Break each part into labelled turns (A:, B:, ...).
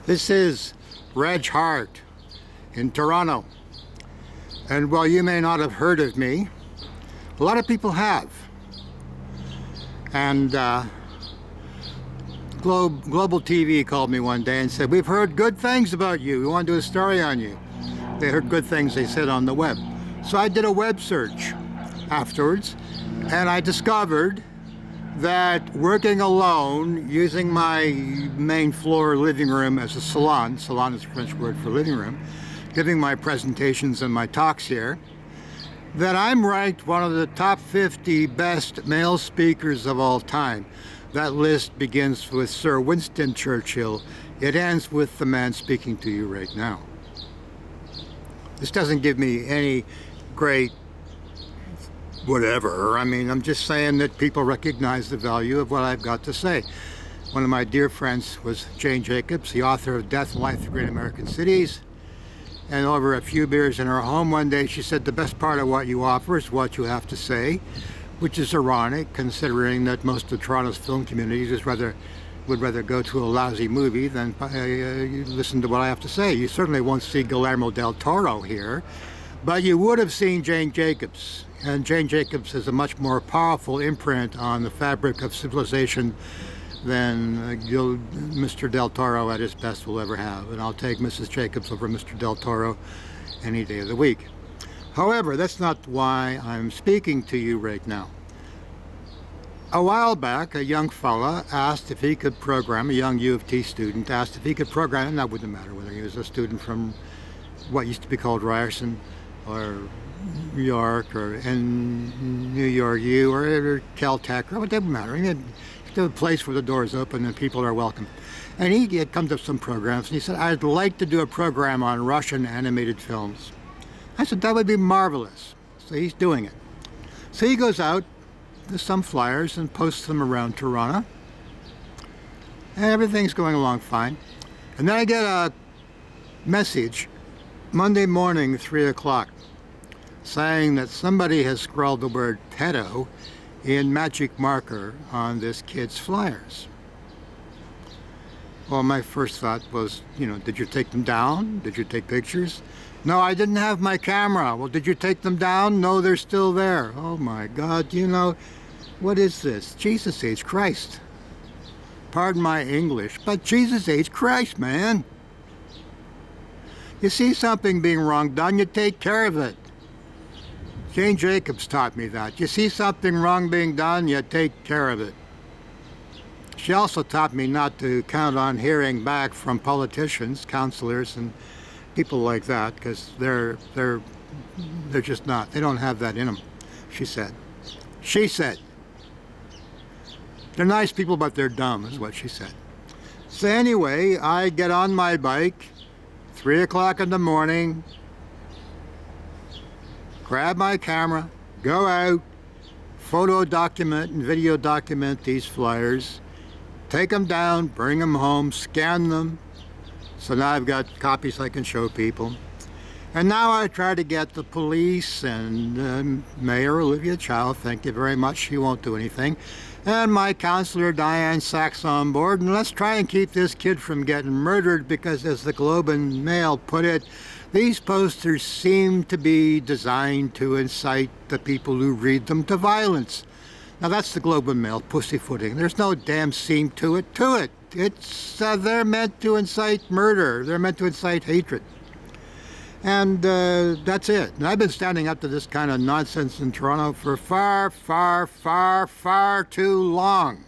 A: This is Reg Hart in Toronto. And while you may not have heard of me, a lot of people have. And Global TV called me one day and said, "We've heard good things about you. We want to do a story on you." They heard good things, they said, on the web. So I did a web search afterwards, and I discovered that working alone, using my main floor living room as a salon is a French word for living room, giving my presentations and my talks here, that I'm ranked one of the top 50 best male speakers of all time. That list begins with Sir Winston Churchill. It ends with the man speaking to you right now. This doesn't give me any great whatever. I mean, I'm just saying that people recognize the value of what I've got to say. One of my dear friends was Jane Jacobs, the author of Death and Life of Great American Cities. And over a few beers in her home one day, she said, "The best part of what you offer is what you have to say," which is ironic, considering that most of Toronto's film communities would rather go to a lousy movie than listen to what I have to say. You certainly won't see Guillermo del Toro here, but you would have seen Jane Jacobs. And Jane Jacobs has a much more powerful imprint on the fabric of civilization than Mr. Del Toro at his best will ever have. And I'll take Mrs. Jacobs over Mr. Del Toro any day of the week. However, that's not why I'm speaking to you right now. A while back, a young fella asked if he could program, a young U of T student asked if he could program, and that wouldn't matter whether he was a student from what used to be called Ryerson or New York or in New York U or Caltech, or it didn't matter. He had a place where the door is open and people are welcome. And he had come to some programs and he said, "I'd like to do a program on Russian animated films." I said, "That would be marvelous." So he's doing it. So he goes out with some flyers and posts them around Toronto. And everything's going along fine. And then I get a message Monday morning, 3 o'clock, saying that somebody has scrawled the word pedo in magic marker on this kid's flyers. Well, my first thought was, did you take them down? Did you take pictures? No, I didn't have my camera. Well, did you take them down? No, they're still there. Oh my God, what is this? Jesus H. Christ. Pardon my English, but Jesus H. Christ, man. You see something being wrong done, you take care of it. Jane Jacobs taught me that. You see something wrong being done, you take care of it. She also taught me not to count on hearing back from politicians, counselors, and people like that, because they're just not. They don't have that in them, she said. She said. They're nice people, but they're dumb, is what she said. So anyway, I get on my bike, 3 o'clock in the morning, grab my camera, go out, photo document and video document these flyers, take them down, bring them home, scan them. So now I've got copies I can show people. And now I try to get the police and Mayor Olivia Chow, thank you very much, she won't do anything, and my counselor Diane Sachs on board, and let's try and keep this kid from getting murdered, because as the Globe and Mail put it, these posters seem to be designed to incite the people who read them to violence. Now that's the Globe and Mail pussyfooting. There's no damn seam to it. It's they're meant to incite murder. They're meant to incite hatred. And that's it. And I've been standing up to this kind of nonsense in Toronto for far, far, far, far too long.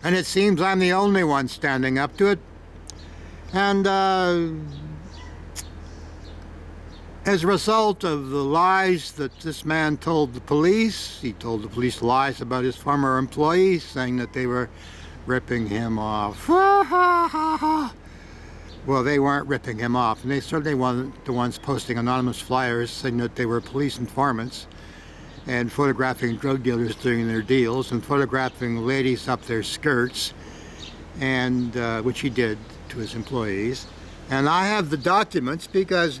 A: And it seems I'm the only one standing up to it. And as a result of the lies that this man told the police, he told the police lies about his former employees, saying that they were ripping him off. Well, they weren't ripping him off, and they certainly weren't the ones posting anonymous flyers saying that they were police informants and photographing drug dealers doing their deals and photographing ladies up their skirts, and which he did to his employees. And I have the documents because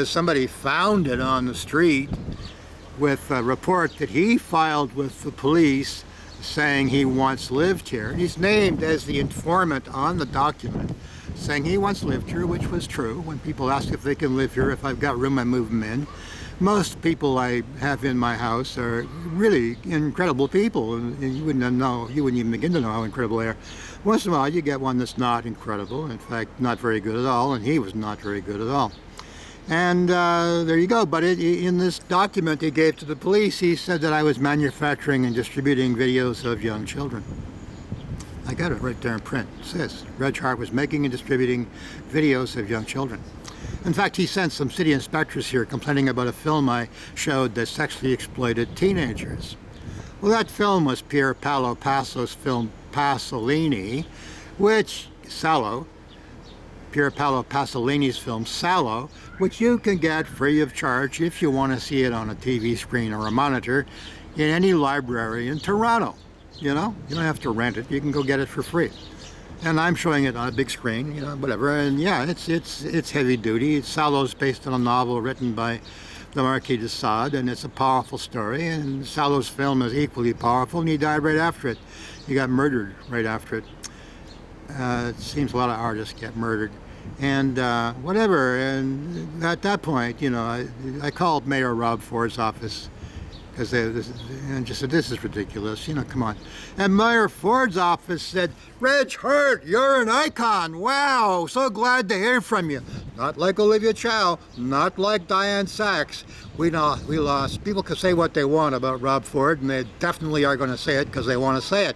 A: somebody found it on the street with a report that he filed with the police saying he once lived here. He's named as the informant on the document. saying he once lived here, which was true. When people ask if they can live here, if I've got room, I move them in. Most people I have in my house are really incredible people, and you wouldn't know, you wouldn't even begin to know how incredible they are. Once in a while, you get one that's not incredible. In fact, not very good at all, and he was not very good at all. And there you go. But in this document he gave to the police, he said that I was manufacturing and distributing videos of young children. I got it right there in print. It says Reg Hart was making and distributing videos of young children. In fact, he sent some city inspectors here complaining about a film I showed that sexually exploited teenagers. Well, that film was Pier Paolo Passo's film Pasolini, which Pier Paolo Pasolini's film Salò, which you can get free of charge if you want to see it on a TV screen or a monitor in any library in Toronto. You know, you don't have to rent it, you can go get it for free. And I'm showing it on a big screen, you know, whatever. And yeah, it's heavy duty. Salò's based on a novel written by the Marquis de Sade, and it's a powerful story. And Salò's film is equally powerful, and he died right after it. He got murdered right after it. It seems a lot of artists get murdered. And whatever, and at that point, you know, I called Mayor Rob Ford's office because and just said, this is ridiculous, you know, come on. And Mayor Ford's office said, Reg Hart, you're an icon, wow, so glad to hear from you. Not like Olivia Chow, not like Diane Sachs. We lost. People can say what they want about Rob Ford, and they definitely are going to say it because they want to say it.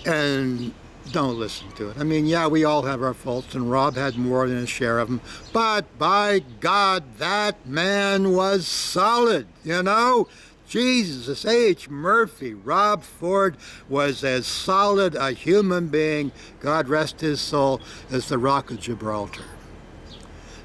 A: And don't listen to it. I mean, yeah, we all have our faults, and Rob had more than his share of them. But by God, that man was solid, you know? Jesus H. Murphy, Rob Ford was as solid a human being, God rest his soul, as the Rock of Gibraltar.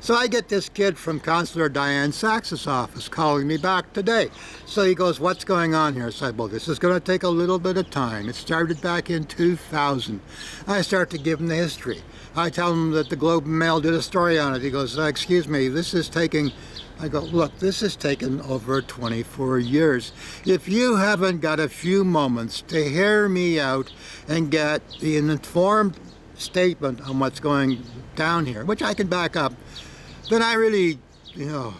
A: So I get this kid from Councillor Diane Sachs's office calling me back today. So he goes, what's going on here? I said, well, this is going to take a little bit of time. It started back in 2000. I start to give him the history. I tell him that the Globe and Mail did a story on it. He goes, excuse me, this is taking... I go, look, this has taken over 24 years. If you haven't got a few moments to hear me out and get an informed statement on what's going down here, which I can back up, then I really, you know,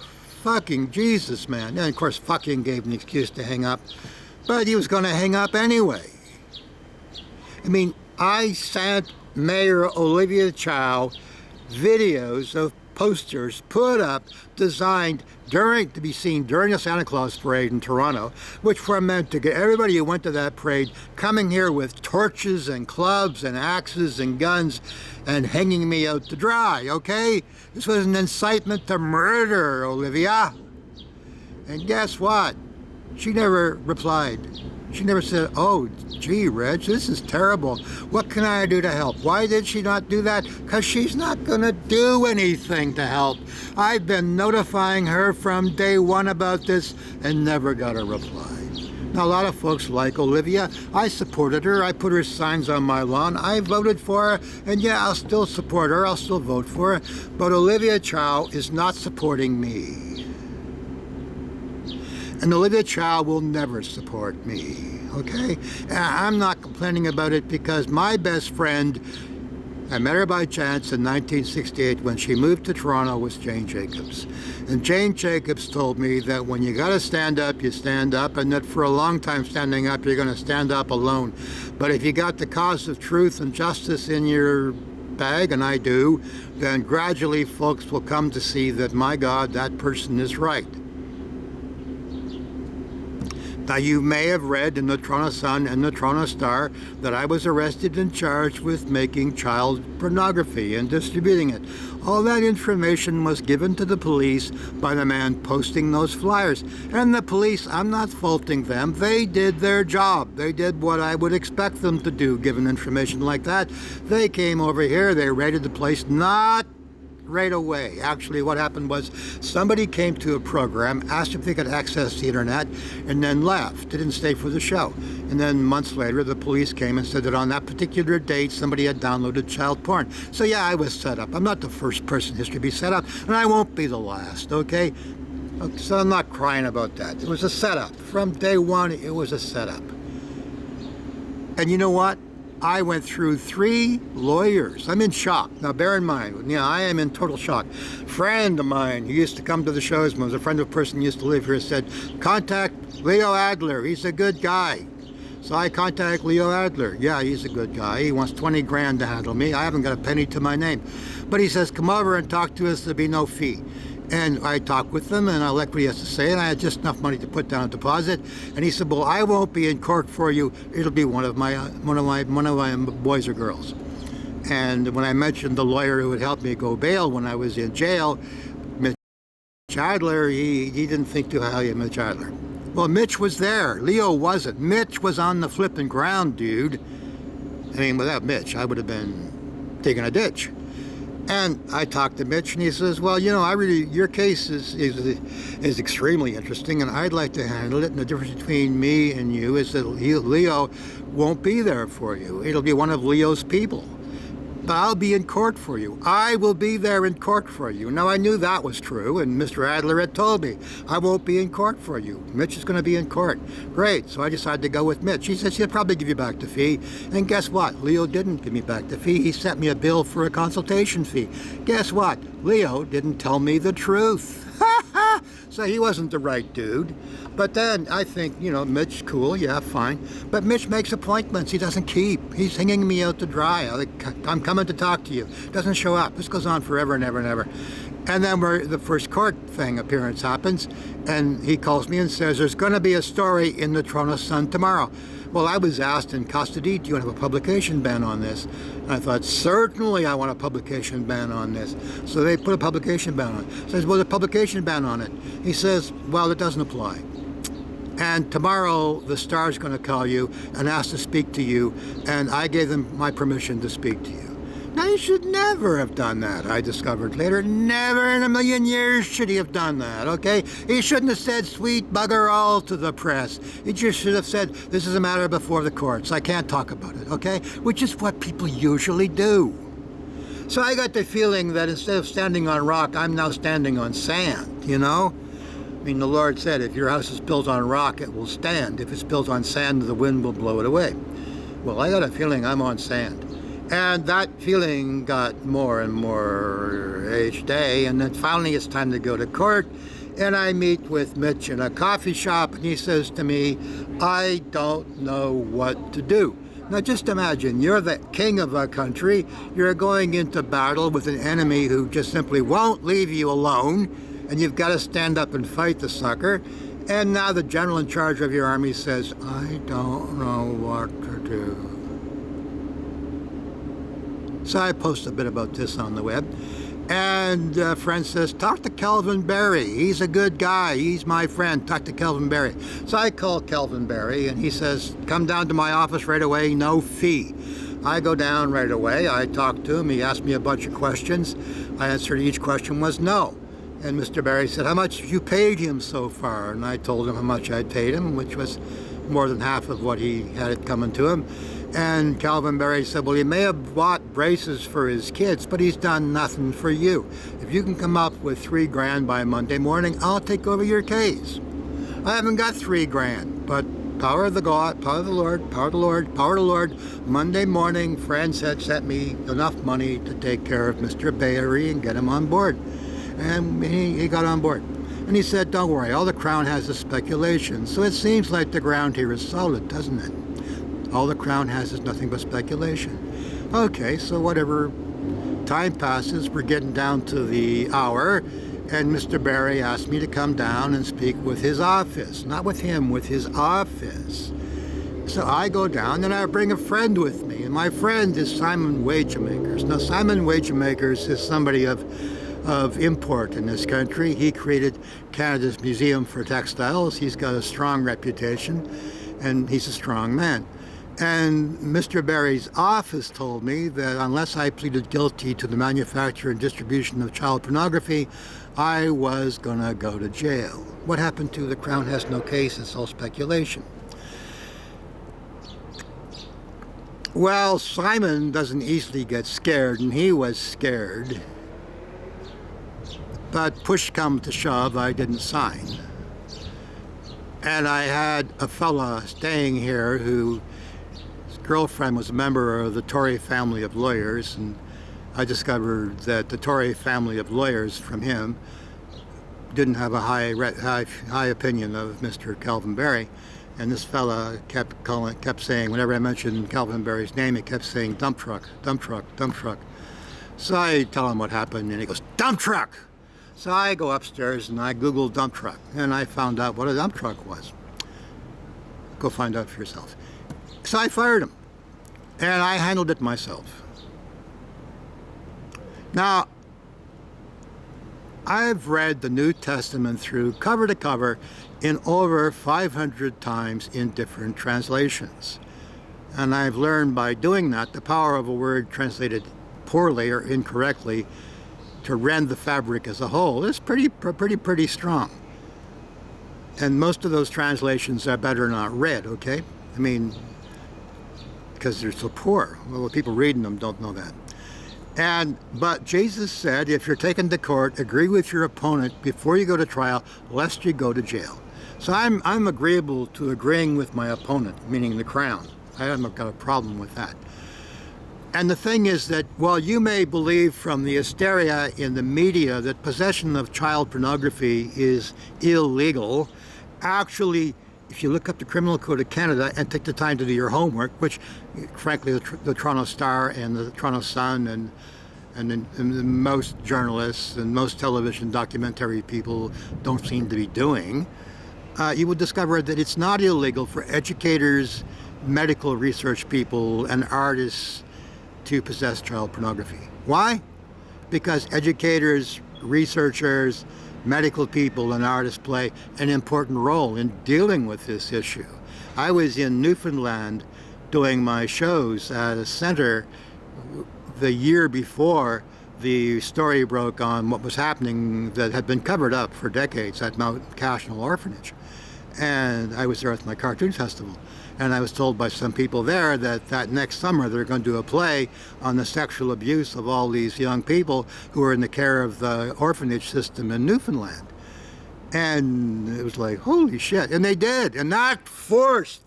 A: fucking Jesus, man. And of course, fucking gave an excuse to hang up, but he was going to hang up anyway. I mean, I sent Mayor Olivia Chow videos of posters put up, designed to be seen during the Santa Claus parade in Toronto, which were meant to get everybody who went to that parade coming here with torches and clubs and axes and guns and hanging me out to dry, okay? This was an incitement to murder, Olivia. And guess what? She never replied. She never said, oh, gee, Reg, this is terrible. What can I do to help? Why did she not do that? Because she's not going to do anything to help. I've been notifying her from day one about this and never got a reply. Now, a lot of folks like Olivia. I supported her. I put her signs on my lawn. I voted for her. And yeah, I'll still support her. I'll still vote for her. But Olivia Chow is not supporting me. And Olivia Chow will never support me, okay? I'm not complaining about it because my best friend, I met her by chance in 1968 when she moved to Toronto, was Jane Jacobs. And Jane Jacobs told me that when you gotta stand up, you stand up, and that for a long time standing up, you're gonna stand up alone. But if you got the cause of truth and justice in your bag, and I do, then gradually folks will come to see that, my God, that person is right. Now, you may have read in the Toronto Sun and the Toronto Star that I was arrested and charged with making child pornography and distributing it. All that information was given to the police by the man posting those flyers. And the police, I'm not faulting them, they did their job. They did what I would expect them to do, given information like that. They came over here, they raided the place, not right away. Actually, what happened was somebody came to a program, asked if they could access the internet, and then left. They didn't stay for the show. And then months later, the police came and said that on that particular date, somebody had downloaded child porn. So yeah, I was set up. I'm not the first person in history to be set up, and I won't be the last, okay? So I'm not crying about that. It was a setup. From day one, it was a setup. And you know what? I went through 3 lawyers. I'm in shock. Now, bear in mind, I am in total shock. Friend of mine who used to come to the shows, was a friend of a person who used to live here, said, contact Leo Adler. He's a good guy. So I contact Leo Adler. Yeah, he's a good guy. He wants 20 grand to handle me. I haven't got a penny to my name. But he says, come over and talk to us. There'll be no fee. And I talked with him, and I like what he has to say, and I had just enough money to put down a deposit. And he said, well, I won't be in court for you. It'll be one of my boys or girls. And when I mentioned the lawyer who would help me go bail when I was in jail, Mitch Adler, he didn't think too highly of Mitch Adler. Well, Mitch was there. Leo wasn't. Mitch was on the flipping ground, dude. I mean, without Mitch, I would have been digging a ditch. And I talked to Mitch, and he says, well, your case is extremely interesting, and I'd like to handle it. And the difference between me and you is that Leo won't be there for you. It'll be one of Leo's people. But I'll be in court for you. I will be there in court for you. Now, I knew that was true, and Mr. Adler had told me, I won't be in court for you. Mitch is going to be in court. Great, so I decided to go with Mitch. He says he'll probably give you back the fee. And guess what? Leo didn't give me back the fee. He sent me a bill for a consultation fee. Guess what? Leo didn't tell me the truth. So he wasn't the right dude. But then I think, Mitch, cool, yeah, fine. But Mitch makes appointments he doesn't keep. He's hanging me out to dry. I'm coming to talk to you. Doesn't show up. This goes on forever and ever and ever. And then the first court appearance happens, and he calls me and says, there's going to be a story in the Toronto Sun tomorrow. Well, I was asked in custody, do you want to have a publication ban on this? And I thought, certainly I want a publication ban on this. So they put a publication ban on it. Says, well, the publication ban on it. He says, well, it doesn't apply. And tomorrow, the Star's going to call you and ask to speak to you, and I gave them my permission to speak to you. Now, he should never have done that, I discovered later. Never in a million years should he have done that, okay? He shouldn't have said, sweet bugger all to the press. He just should have said, this is a matter before the courts. I can't talk about it, okay? Which is what people usually do. So I got the feeling that instead of standing on rock, I'm now standing on sand, I mean, the Lord said, if your house is built on rock, it will stand. If it's built on sand, the wind will blow it away. Well, I got a feeling I'm on sand. And that feeling got more and more each day. And then finally it's time to go to court. And I meet with Mitch in a coffee shop, and he says to me, I don't know what to do. Now just imagine, you're the king of a country. You're going into battle with an enemy who just simply won't leave you alone. And you've got to stand up and fight the sucker. And now the general in charge of your army says, I don't know what to do. So I post a bit about this on the web. And a friend says, talk to Kelvin Barry. He's a good guy. He's my friend. Talk to Kelvin Barry. So I call Kelvin Barry, and he says, come down to my office right away, no fee. I go down right away. I talk to him. He asked me a bunch of questions. I answered each question was no. And Mr. Barry said, how much have you paid him so far? And I told him how much I'd paid him, which was more than half of what he had it coming to him. And Calvin Barry said, well, he may have bought braces for his kids, but he's done nothing for you. If you can come up with $3,000 by Monday morning, I'll take over your case. I haven't got $3,000, but power of the God, power of the Lord, power of the Lord, power of the Lord. Monday morning, friends had sent me enough money to take care of Mr. Barry and get him on board. And he got on board. And he said, don't worry, all the Crown has is speculation. So it seems like the ground here is solid, doesn't it? All the Crown has is nothing but speculation. Okay, so whatever. Time passes, we're getting down to the hour, and Mr. Barry asked me to come down and speak with his office. Not with him, with his office. So I go down and I bring a friend with me, and my friend is Simon Wagemakers. Now, Simon Wagemakers is somebody of import in this country. He created Canada's Museum for Textiles. He's got a strong reputation, and he's a strong man. And Mr. Barry's office told me that unless I pleaded guilty to the manufacture and distribution of child pornography, I was going to go to jail. What happened to the Crown has no case, it's all speculation. Well, Simon doesn't easily get scared, and he was scared. But push come to shove, I didn't sign. And I had a fella staying here who girlfriend was a member of the Tory family of lawyers, and I discovered that the Tory family of lawyers from him didn't have a high opinion of Mr. Calvin Barry. And this fella kept saying, whenever I mentioned Calvin Barry's name, he kept saying dump truck, dump truck, dump truck. So I tell him what happened, and he goes, dump truck! So I go upstairs and I Googled dump truck, and I found out what a dump truck was. Go find out for yourself. So I fired him, and I handled it myself. Now, I've read the New Testament through cover to cover in over 500 times in different translations. And I've learned by doing that the power of a word translated poorly or incorrectly to rend the fabric as a whole is pretty strong. And most of those translations are better not read, okay? I mean, because they're so poor. Well, people reading them don't know that. But Jesus said, if you're taken to court, agree with your opponent before you go to trial, lest you go to jail. So I'm agreeable to agreeing with my opponent, meaning the Crown. I haven't got a problem with that. And the thing is that while you may believe from the hysteria in the media that possession of child pornography is illegal, actually, if you look up the Criminal Code of Canada and take the time to do your homework, which frankly the Toronto Star and the Toronto Sun and most journalists and most television documentary people don't seem to be doing, you will discover that it's not illegal for educators, medical research people, and artists to possess child pornography. Why? Because educators, researchers, medical people, and artists play an important role in dealing with this issue. I was in Newfoundland doing my shows at a center the year before the story broke on what was happening that had been covered up for decades at Mount Cashnell Orphanage. And I was there at my cartoon festival. And I was told by some people there that next summer they're going to do a play on the sexual abuse of all these young people who are in the care of the orphanage system in Newfoundland. And it was like, holy shit. And they did. And that forced.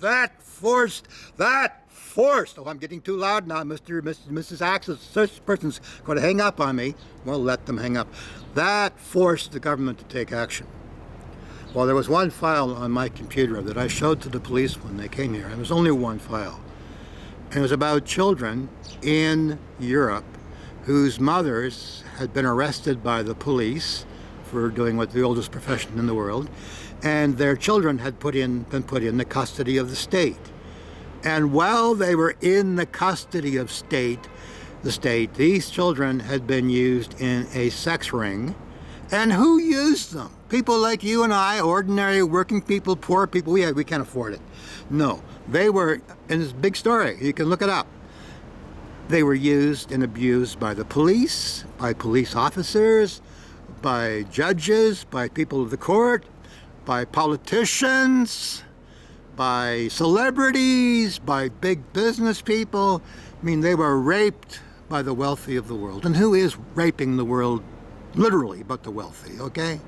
A: Oh, I'm getting too loud now, Mrs. Axis. This person's going to hang up on me. Well, let them hang up. That forced the government to take action. Well, there was one file on my computer that I showed to the police when they came here. It was only one file. And it was about children in Europe whose mothers had been arrested by the police for doing what the oldest profession in the world, and their children had been put in the custody of the state. And while they were in the custody of the state, these children had been used in a sex ring. And who used them? People like you and I, ordinary working people, poor people. We can't afford it. No, they were, and it's a big story. You can look it up. They were used and abused by the police, by police officers, by judges, by people of the court, by politicians, by celebrities, by big business people. I mean, they were raped by the wealthy of the world. And who is raping the world? Literally, but the wealthy, okay?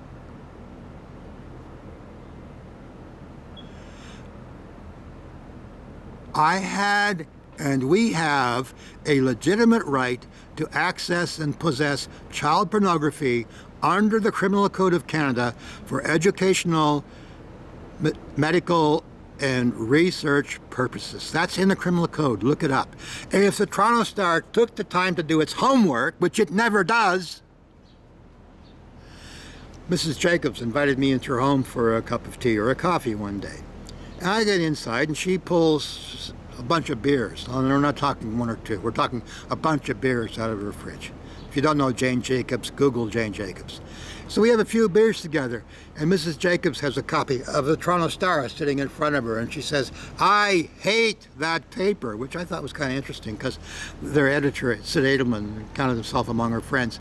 A: I had, and we have, a legitimate right to access and possess child pornography under the Criminal Code of Canada for educational, medical, and research purposes. That's in the Criminal Code. Look it up. And if the Toronto Star took the time to do its homework, which it never does, Mrs. Jacobs invited me into her home for a cup of tea or a coffee one day. And I get inside and she pulls a bunch of beers. And we're not talking one or two. We're talking a bunch of beers out of her fridge. If you don't know Jane Jacobs, Google Jane Jacobs. So we have a few beers together, and Mrs. Jacobs has a copy of the Toronto Star sitting in front of her, and she says, I hate that paper, which I thought was kind of interesting because their editor, Sid Edelman, counted himself among her friends.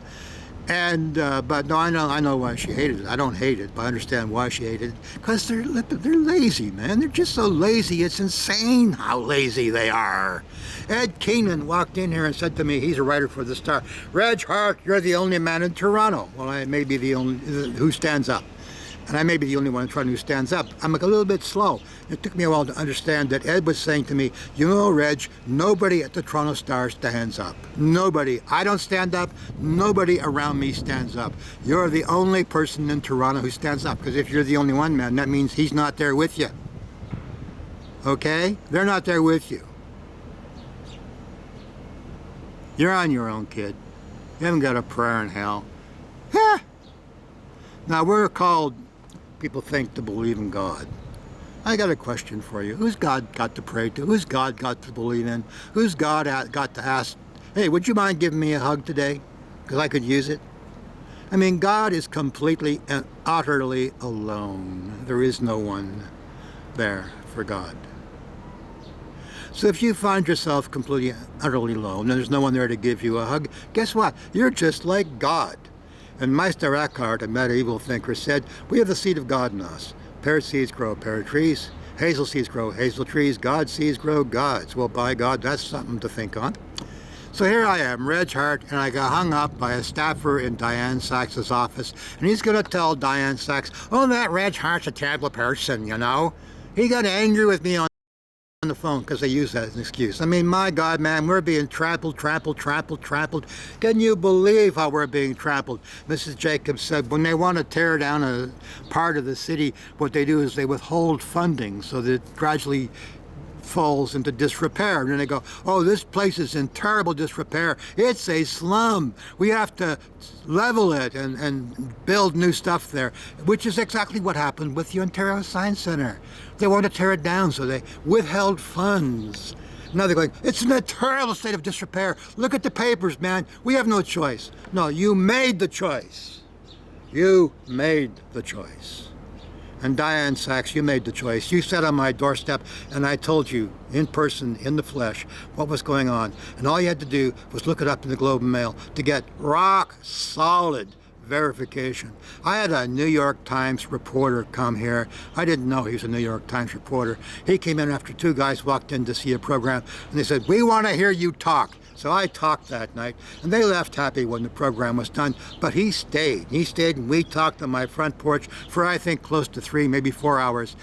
A: And but no, I know why she hated it. I don't hate it, but I understand why she hated it. Because they're lazy, man. They're just so lazy. It's insane how lazy they are. Ed Keenan walked in here and said to me, he's a writer for the Star, Reg Hart, you're the only man in Toronto. Well, I may be the only who stands up. and I may be the only one in front who stands up. I'm a little bit slow. It took me a while to understand that Ed was saying to me, you know, Reg, nobody at the Toronto Star stands up. Nobody. I don't stand up. Nobody around me stands up. You're the only person in Toronto who stands up, because if you're the only one, man, that means he's not there with you. Okay? They're not there with you. You're on your own, kid. You haven't got a prayer in hell. Now, we're called, people think, to believe in God. I got a question for you. Who's God got to pray to? Who's God got to believe in? Who's God got to ask, hey, would you mind giving me a hug today? Because I could use it. I mean, God is completely and utterly alone. There is no one there for God. So if you find yourself completely, utterly alone, and there's no one there to give you a hug, guess what? You're just like God. And Meister Eckhart, a medieval thinker, said, we have the seed of God in us. Pear seeds grow pear trees. Hazel seeds grow hazel trees. God seeds grow gods. Well, by God, that's something to think on. So here I am, Reg Hart, and I got hung up by a staffer in Diane Sachs's office. And he's going to tell Diane Sachs, oh, that Reg Hart's a terrible person, you know. He got angry with me on the phone because they use that as an excuse. I mean, my God, man, we're being trampled. Can you believe how we're being trampled? Mrs. Jacobs said when they want to tear down a part of the city, what they do is they withhold funding so that it gradually falls into disrepair. And then they go, oh, this place is in terrible disrepair. It's a slum. We have to level it and build new stuff there, which is exactly what happened with the Ontario Science Centre. They want to tear it down, so they withheld funds. Now they're going, it's in a terrible state of disrepair. Look at the papers, man. We have no choice. No, you made the choice. You made the choice. And Diane Sachs, you made the choice. You sat on my doorstep and I told you in person, in the flesh, what was going on. And all you had to do was look it up in the Globe and Mail to get rock solid verification. I had a New York Times reporter come here. I didn't know he was a New York Times reporter. He came in after two guys walked in to see a program and they said, we want to hear you talk. So I talked that night, and they left happy when the program was done, but he stayed. He stayed, and we talked on my front porch for, I think, close to 3, maybe 4 hours.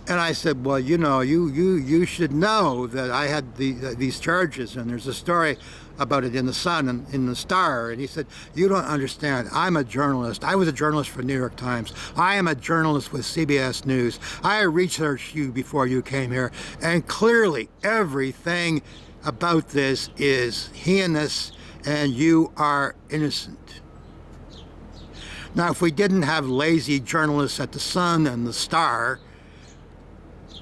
A: And I said, well, you know, you should know that I had these charges, and there's a story about it in the Sun and in the Star. And he said, you don't understand. I'm a journalist. I was a journalist for New York Times. I am a journalist with CBS News. I researched you before you came here, and clearly everything about this is heinous and you are innocent. Now, if we didn't have lazy journalists at the Sun and the Star,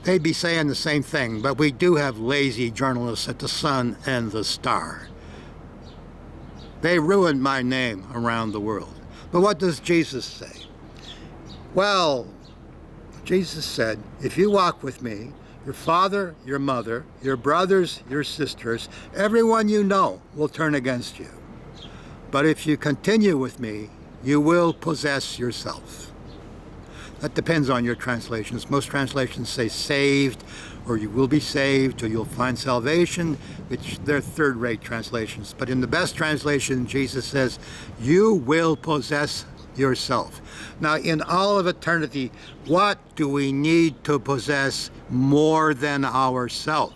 A: they'd be saying the same thing, but we do have lazy journalists at the Sun and the Star. They ruined my name around the world. But what does Jesus say? Well, Jesus said, if you walk with me, your father, your mother, your brothers, your sisters, everyone you know will turn against you. But if you continue with me, you will possess yourself. That depends on your translations. Most translations say saved, or you will be saved, or you'll find salvation, which they're third-rate translations. But in the best translation, Jesus says, you will possess yourself. Now, in all of eternity, what do we need to possess more than ourselves?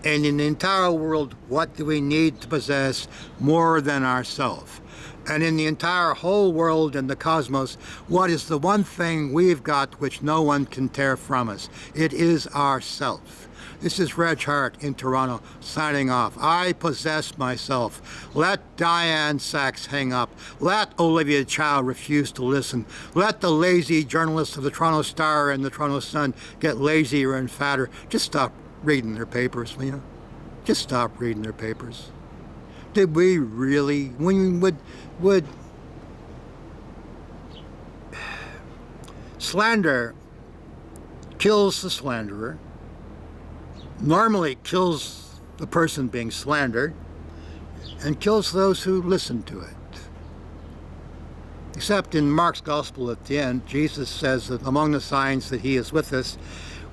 A: And in the entire world, what do we need to possess more than ourselves? And in the entire whole world and the cosmos, what is the one thing we've got which no one can tear from us? It is ourself. This is Reg Hart in Toronto, signing off. I possess myself. Let Diane Sachs hang up. Let Olivia Chow refuse to listen. Let the lazy journalists of the Toronto Star and the Toronto Sun get lazier and fatter. Just stop reading their papers, will you? Just stop reading their papers. Did we really, when would slander kills the slanderer, normally kills the person being slandered, and kills those who listen to it. Except in Mark's Gospel at the end, Jesus says that among the signs that he is with us,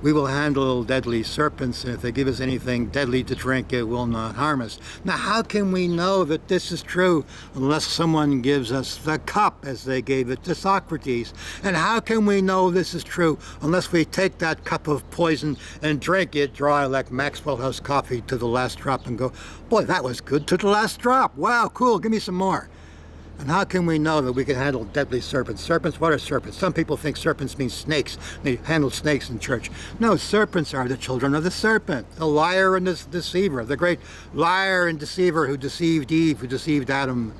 A: We will handle deadly serpents, and if they give us anything deadly to drink, it will not harm us. Now, how can we know that this is true unless someone gives us the cup as they gave it to Socrates? And how can we know this is true unless we take that cup of poison and drink it dry like Maxwell House coffee to the last drop and go, boy, that was good to the last drop. Wow, cool, give me some more. And how can we know that we can handle deadly serpents? Serpents, what are serpents? Some people think serpents mean snakes. They handle snakes in church. No, serpents are the children of the serpent, the liar and the deceiver, the great liar and deceiver who deceived Eve, who deceived Adam,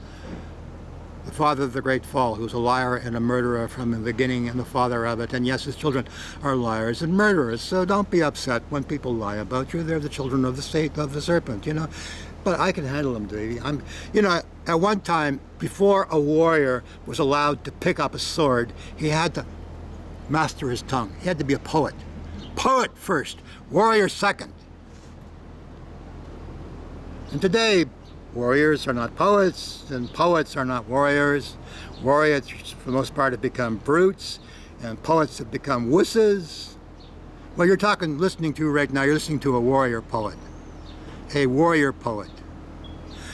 A: the father of the great fall, who was a liar and a murderer from the beginning and the father of it. And yes, his children are liars and murderers. So don't be upset when people lie about you. They're the children of the state of the serpent, you know. But I can handle them, baby. At one time, before a warrior was allowed to pick up a sword, he had to master his tongue. He had to be a poet. Poet first, warrior second. And today, warriors are not poets, and poets are not warriors. Warriors, for the most part, have become brutes, and poets have become wusses. Well, listening to right now, you're listening to a warrior poet. A warrior poet.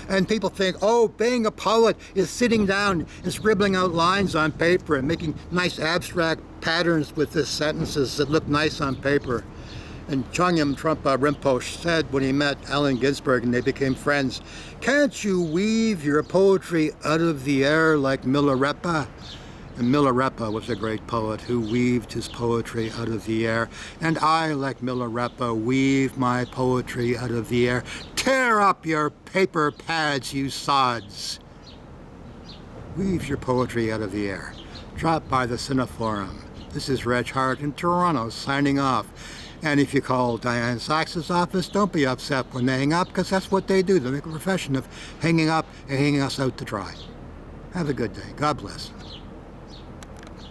A: And people think, oh, being a poet is sitting down and scribbling out lines on paper and making nice abstract patterns with the sentences that look nice on paper. And Chögyam Trungpa Rinpoche said when he met Allen Ginsberg and they became friends, can't you weave your poetry out of the air like Milarepa? And Milarepa was a great poet who weaved his poetry out of the air. And I, like Milarepa, weave my poetry out of the air. Tear up your paper pads, you sods. Weave your poetry out of the air. Drop by the Cineforum. This is Reg Hart in Toronto, signing off. And if you call Diane Sachs's office, don't be upset when they hang up, because that's what they do. They make a profession of hanging up and hanging us out to dry. Have a good day. God bless.